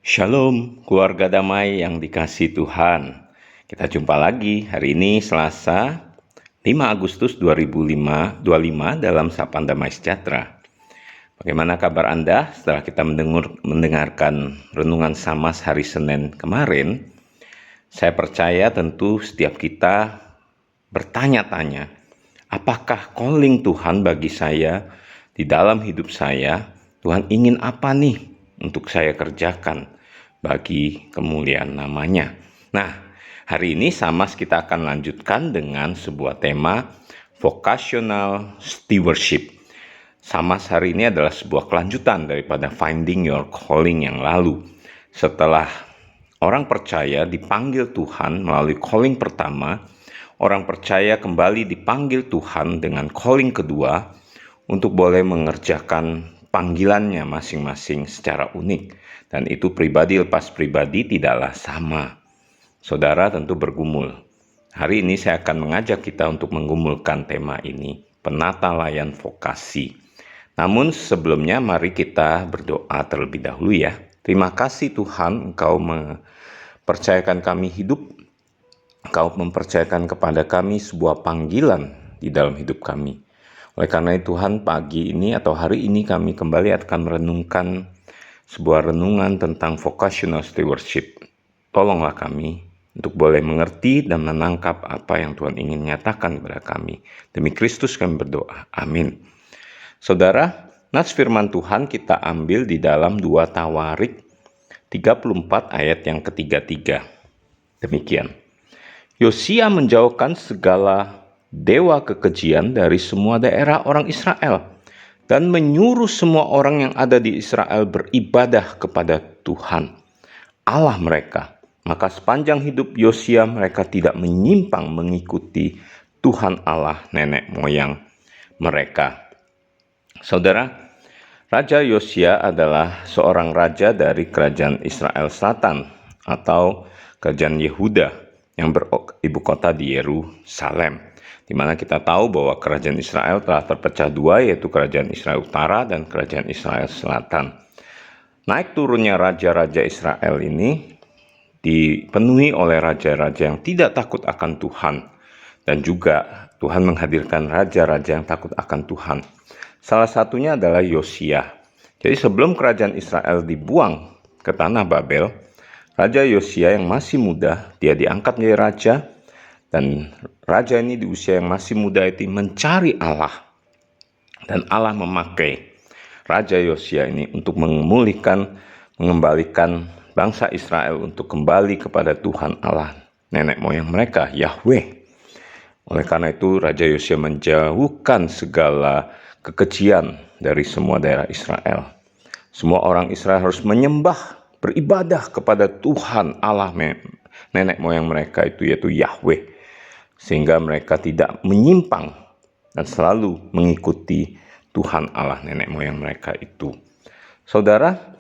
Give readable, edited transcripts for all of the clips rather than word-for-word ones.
Shalom, keluarga damai yang dikasihi Tuhan. Kita jumpa lagi hari ini Selasa 5 Agustus 2025 dalam Sapaan Damai Sejahtera. Bagaimana kabar Anda setelah kita mendengarkan renungan Samas hari Senin kemarin? Saya percaya tentu setiap kita bertanya-tanya, apakah calling Tuhan bagi saya di dalam hidup saya? Tuhan ingin apa nih untuk saya kerjakan bagi kemuliaan namanya. Nah, hari ini Samas kita akan lanjutkan dengan sebuah tema vocational stewardship. Samas hari ini adalah sebuah kelanjutan daripada finding your calling yang lalu. Setelah orang percaya dipanggil Tuhan melalui calling pertama, orang percaya kembali dipanggil Tuhan dengan calling kedua untuk boleh mengerjakan panggilannya masing-masing secara unik. Dan itu pribadi lepas pribadi tidaklah sama. Saudara tentu bergumul. Hari ini saya akan mengajak kita untuk menggumulkan tema ini, penata layan vokasi. Namun sebelumnya mari kita berdoa terlebih dahulu ya. Terima kasih Tuhan, Engkau mempercayakan kami hidup. Engkau mempercayakan kepada kami sebuah panggilan di dalam hidup kami. Oleh karena itu Tuhan, pagi ini atau hari ini kami kembali akan merenungkan sebuah renungan tentang vocational stewardship. Tolonglah kami untuk boleh mengerti dan menangkap apa yang Tuhan ingin nyatakan kepada kami. Demi Kristus kami berdoa. Amin. Saudara, nas firman Tuhan kita ambil di dalam 2 Tawarik 34 ayat yang ketiga-tiga. Demikian. Yosia menjauhkan segala dewa kekejian dari semua daerah orang Israel dan menyuruh semua orang yang ada di Israel beribadah kepada Tuhan Allah mereka. Maka sepanjang hidup Yosia mereka tidak menyimpang mengikuti Tuhan Allah nenek moyang mereka. Saudara, Raja Yosia adalah seorang raja dari kerajaan Israel Selatan atau kerajaan Yehuda yang beribu kota di Yerusalem. Di mana kita tahu bahwa kerajaan Israel telah terpecah dua, yaitu kerajaan Israel Utara dan kerajaan Israel Selatan. Naik turunnya raja-raja Israel ini dipenuhi oleh raja-raja yang tidak takut akan Tuhan. Dan juga Tuhan menghadirkan raja-raja yang takut akan Tuhan. Salah satunya adalah Yosia. Jadi sebelum kerajaan Israel dibuang ke tanah Babel, Raja Yosia yang masih muda, dia diangkat menjadi raja. Dan raja ini di usia yang masih muda itu mencari Allah. Dan Allah memakai Raja Yosia ini untuk mengembalikan bangsa Israel untuk kembali kepada Tuhan Allah nenek moyang mereka, Yahweh. Oleh karena itu Raja Yosia menjauhkan segala kekejian dari semua daerah Israel. Semua orang Israel harus menyembah, beribadah kepada Tuhan Allah nenek moyang mereka itu, yaitu Yahweh. Sehingga mereka tidak menyimpang dan selalu mengikuti Tuhan Allah nenek moyang mereka itu. Saudara,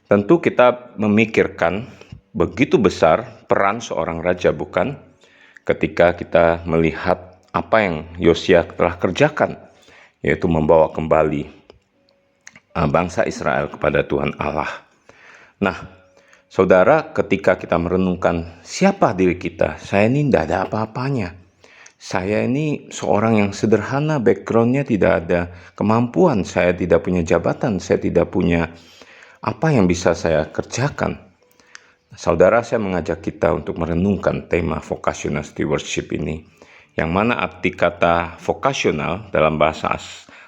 tentu kita memikirkan begitu besar peran seorang raja, bukan? Ketika kita melihat apa yang Yosia telah kerjakan, yaitu membawa kembali bangsa Israel kepada Tuhan Allah. Nah, saudara, ketika kita merenungkan siapa diri kita, saya ini tidak ada apa-apanya. Saya ini seorang yang sederhana, backgroundnya tidak ada kemampuan, saya tidak punya jabatan, saya tidak punya apa yang bisa saya kerjakan. Saudara, saya mengajak kita untuk merenungkan tema vocational stewardship ini, yang mana arti kata vocational dalam bahasa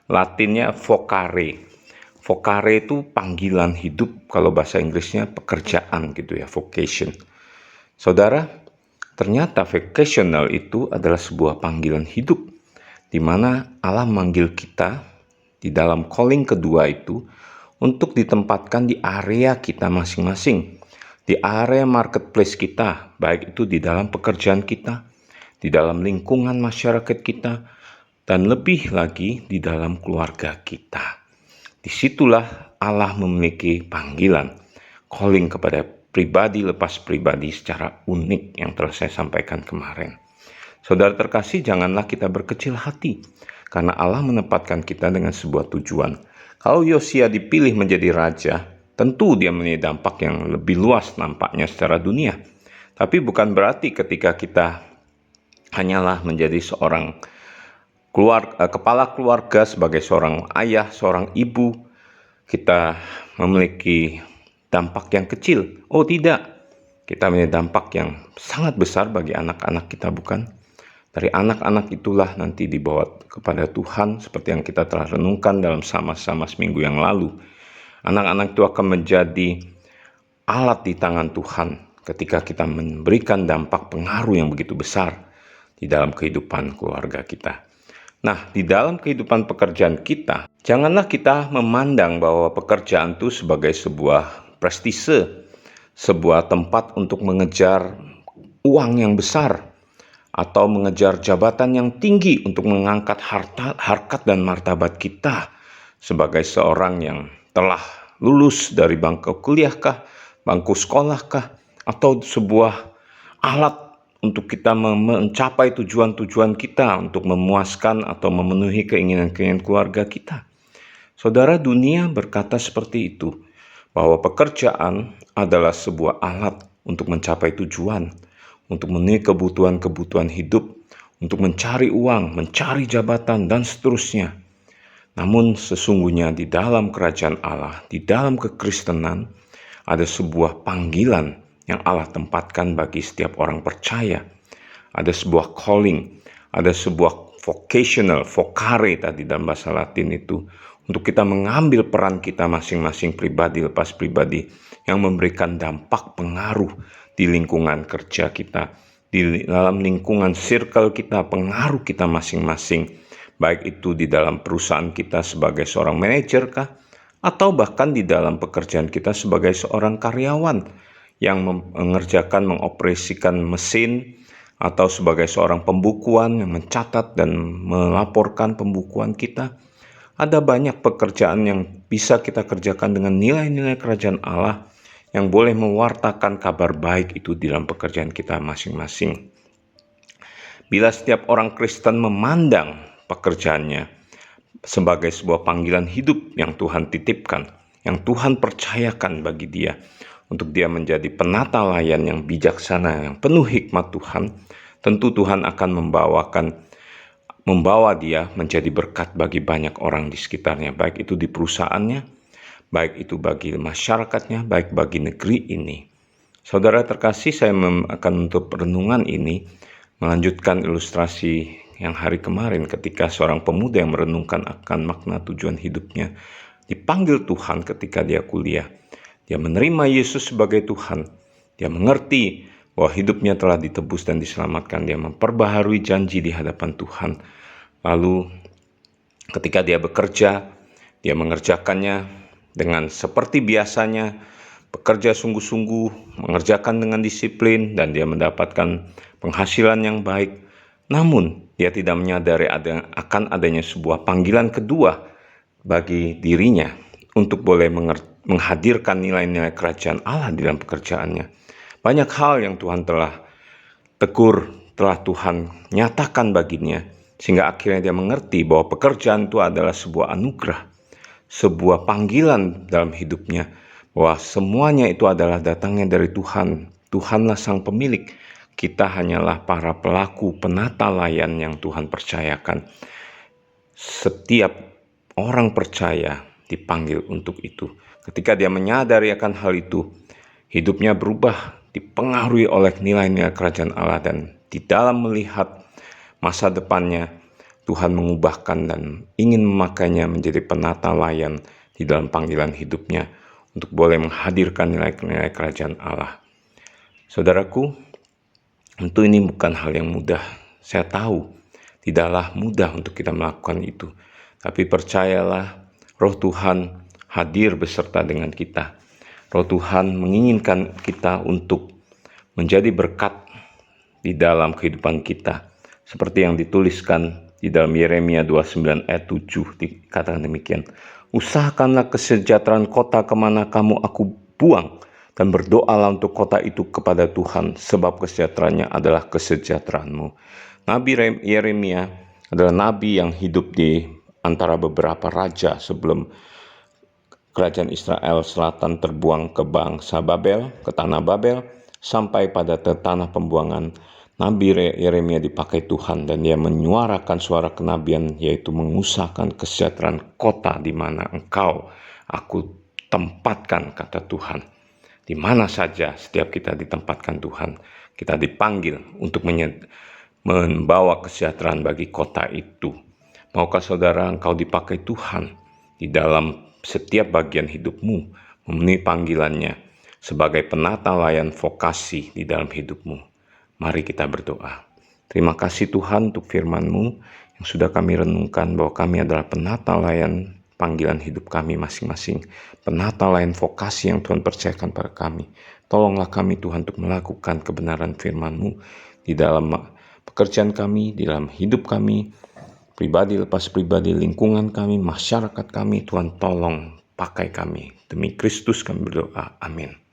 Latinnya vocare. Vocare itu panggilan hidup, kalau bahasa Inggrisnya pekerjaan gitu ya, vocation. Saudara, ternyata vocational itu adalah sebuah panggilan hidup, di mana Allah memanggil kita di dalam calling kedua itu untuk ditempatkan di area kita masing-masing, di area marketplace kita, baik itu di dalam pekerjaan kita, di dalam lingkungan masyarakat kita, dan lebih lagi di dalam keluarga kita. Disitulah Allah memiliki panggilan, calling kepada pribadi lepas pribadi secara unik yang telah saya sampaikan kemarin. Saudara terkasih, janganlah kita berkecil hati, karena Allah menempatkan kita dengan sebuah tujuan. Kalau Yosia dipilih menjadi raja, tentu dia mempunyai dampak yang lebih luas nampaknya secara dunia. Tapi bukan berarti ketika kita hanyalah menjadi seorang kepala keluarga, sebagai seorang ayah, seorang ibu, kita memiliki dampak yang kecil. Oh tidak, kita memiliki dampak yang sangat besar bagi anak-anak kita, bukan? Dari anak-anak itulah nanti dibawa kepada Tuhan, seperti yang kita telah renungkan dalam sama-sama seminggu yang lalu. Anak-anak itu akan menjadi alat di tangan Tuhan ketika kita memberikan dampak pengaruh yang begitu besar di dalam kehidupan keluarga kita. Nah, di dalam kehidupan pekerjaan kita, janganlah kita memandang bahwa pekerjaan itu sebagai sebuah prestise, sebuah tempat untuk mengejar uang yang besar, atau mengejar jabatan yang tinggi untuk mengangkat harkat dan martabat kita sebagai seorang yang telah lulus dari bangku kuliahkah, bangku sekolahkah, atau sebuah alat untuk kita mencapai tujuan-tujuan kita, untuk memuaskan atau memenuhi keinginan-keinginan keluarga kita. Saudara, dunia berkata seperti itu, bahwa pekerjaan adalah sebuah alat untuk mencapai tujuan, untuk memenuhi kebutuhan-kebutuhan hidup, untuk mencari uang, mencari jabatan, dan seterusnya. Namun sesungguhnya di dalam kerajaan Allah, di dalam kekristenan, ada sebuah panggilan yang Allah tempatkan bagi setiap orang percaya. Ada sebuah calling, ada sebuah vocational, vocare tadi dalam bahasa Latin itu, untuk kita mengambil peran kita masing-masing pribadi lepas pribadi yang memberikan dampak pengaruh di lingkungan kerja kita, di dalam lingkungan circle kita, pengaruh kita masing-masing, baik itu di dalam perusahaan kita sebagai seorang manajer kah, atau bahkan di dalam pekerjaan kita sebagai seorang karyawan yang mengerjakan, mengoperasikan mesin, atau sebagai seorang pembukuan yang mencatat dan melaporkan pembukuan kita. Ada banyak pekerjaan yang bisa kita kerjakan dengan nilai-nilai kerajaan Allah yang boleh mewartakan kabar baik itu di dalam pekerjaan kita masing-masing. Bila setiap orang Kristen memandang pekerjaannya sebagai sebuah panggilan hidup yang Tuhan titipkan, yang Tuhan percayakan bagi dia, untuk dia menjadi penata layan yang bijaksana, yang penuh hikmat Tuhan, tentu Tuhan akan membawa dia menjadi berkat bagi banyak orang di sekitarnya, baik itu di perusahaannya, baik itu bagi masyarakatnya, baik bagi negeri ini. Saudara terkasih, saya akan untuk renungan ini melanjutkan ilustrasi yang hari kemarin ketika seorang pemuda yang merenungkan akan makna tujuan hidupnya dipanggil Tuhan ketika dia kuliah. Dia menerima Yesus sebagai Tuhan. Dia mengerti bahwa hidupnya telah ditebus dan diselamatkan. Dia memperbaharui janji di hadapan Tuhan. Lalu ketika dia bekerja, dia mengerjakannya dengan seperti biasanya, bekerja sungguh-sungguh, mengerjakan dengan disiplin, dan dia mendapatkan penghasilan yang baik. Namun, dia tidak menyadari akan adanya sebuah panggilan kedua bagi dirinya untuk boleh menghadirkan nilai-nilai kerajaan Allah di dalam pekerjaannya. Banyak hal yang Tuhan telah tegur, telah Tuhan nyatakan baginya, sehingga akhirnya dia mengerti bahwa pekerjaan itu adalah sebuah anugerah, sebuah panggilan dalam hidupnya, bahwa semuanya itu adalah datangnya dari Tuhan. Tuhanlah sang pemilik. Kita hanyalah para pelaku penata layan yang Tuhan percayakan. Setiap orang percaya dipanggil untuk itu. Ketika dia menyadari akan hal itu, hidupnya berubah, dipengaruhi oleh nilai-nilai kerajaan Allah, dan di dalam melihat masa depannya, Tuhan mengubahkan dan ingin memakainya menjadi penata layan di dalam panggilan hidupnya untuk boleh menghadirkan nilai-nilai kerajaan Allah. Saudaraku, tentu ini bukan hal yang mudah. Saya tahu tidaklah mudah untuk kita melakukan itu. Tapi percayalah, Roh Tuhan hadir beserta dengan kita. Roh Tuhan menginginkan kita untuk menjadi berkat di dalam kehidupan kita. Seperti yang dituliskan di dalam Yeremia 29 ayat 7, dikatakan demikian. Usahakanlah kesejahteraan kota kemana kamu aku buang, dan berdoalah untuk kota itu kepada Tuhan, sebab kesejahteraannya adalah kesejahteraanmu. Nabi Yeremia adalah nabi yang hidup di antara beberapa raja sebelum kerajaan Israel Selatan terbuang ke bangsa Babel, ke tanah Babel, sampai pada tanah pembuangan. Nabi Yeremia dipakai Tuhan dan dia menyuarakan suara kenabian, yaitu mengusahakan kesejahteraan kota di mana engkau, aku tempatkan, kata Tuhan. Di mana saja setiap kita ditempatkan Tuhan, kita dipanggil untuk membawa kesejahteraan bagi kota itu. Maukah saudara engkau dipakai Tuhan di dalam setiap bagian hidupmu, memenuhi panggilannya sebagai penata layan vokasi di dalam hidupmu? Mari kita berdoa. Terima kasih Tuhan untuk firman-Mu yang sudah kami renungkan bahwa kami adalah penata layan panggilan hidup kami masing-masing, penata layan vokasi yang Tuhan percayakan pada kami. Tolonglah kami Tuhan untuk melakukan kebenaran firman-Mu di dalam pekerjaan kami, di dalam hidup kami, pribadi lepas pribadi, lingkungan kami, masyarakat kami. Tuhan tolong pakai kami. Demi Kristus kami berdoa. Amin.